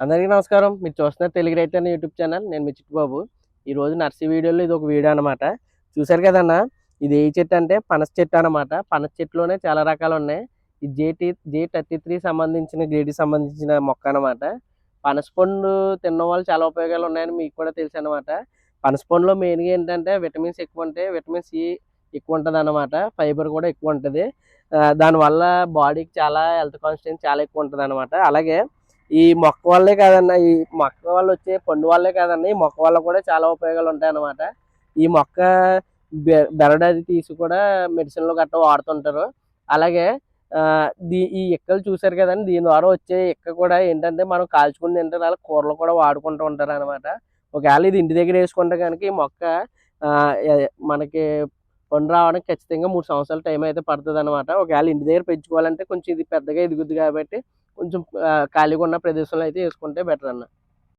అందరికీ నమస్కారం. మీరు చూస్తున్నారు తెలుగు రైతు అనే యూట్యూబ్ ఛానల్. నేను మీ చిట్టుబాబు. ఈరోజు నర్సరీ వీడియోలో ఇది ఒక వీడియో అనమాట. చూసారు కదన్న, ఇది ఏ చెట్టు అంటే పనస చెట్టు అనమాట. పనస చెట్టులోనే చాలా రకాలు ఉన్నాయి. ఇది J33 సంబంధించిన గ్రేడ్కి సంబంధించిన మొక్క అనమాట. పనస పండు తిన్న వాళ్ళు చాలా ఉపయోగాలు ఉన్నాయని మీకు కూడా తెలుసు అనమాట. పనస పండులో మెయిన్గా ఏంటంటే విటమిన్స్ ఎక్కువ ఉంటాయి. విటమిన్ సి ఎక్కువ ఉంటుంది అనమాట. ఫైబర్ కూడా ఎక్కువ ఉంటుంది. దానివల్ల బాడీకి చాలా హెల్త్ కాన్స్టెన్స్ చాలా ఎక్కువ ఉంటుంది అనమాట. అలాగే ఈ మొక్క వల్లే కాదన్న, ఈ మొక్క వల్ల వచ్చే పండు వల్లే కాదన్న, ఈ మొక్క వల్ల కూడా చాలా ఉపయోగాలు ఉంటాయి అన్నమాట. ఈ మొక్క బెరడు తీసి కూడా మెడిసిన్లో గట్రా వాడుతుంటారు. అలాగే ఈ ఎక్కలు చూసారు కదండి, దీని ద్వారా వచ్చే ఎక్క కూడా ఏంటంటే మనం కాల్చుకుని తింటారు, అలా కూరలు కూడా వాడుకుంటూ ఉంటారు అనమాట. ఒకవేళ ఇది ఇంటి దగ్గర వేసుకుంటే కనుక ఈ మొక్క మనకి పండు రావడానికి ఖచ్చితంగా 3 సంవత్సరాల టైం అయితే పడుతుంది అనమాట. ఒకవేళ ఇంటి దగ్గర పెంచుకోవాలంటే కొంచెం ఇది పెద్దగా ఎదుగుద్ది కాబట్టి కొంచెం ఖాళీగా ఉన్న ప్రదేశంలో అయితే వేసుకుంటే బెటర్ అన్న.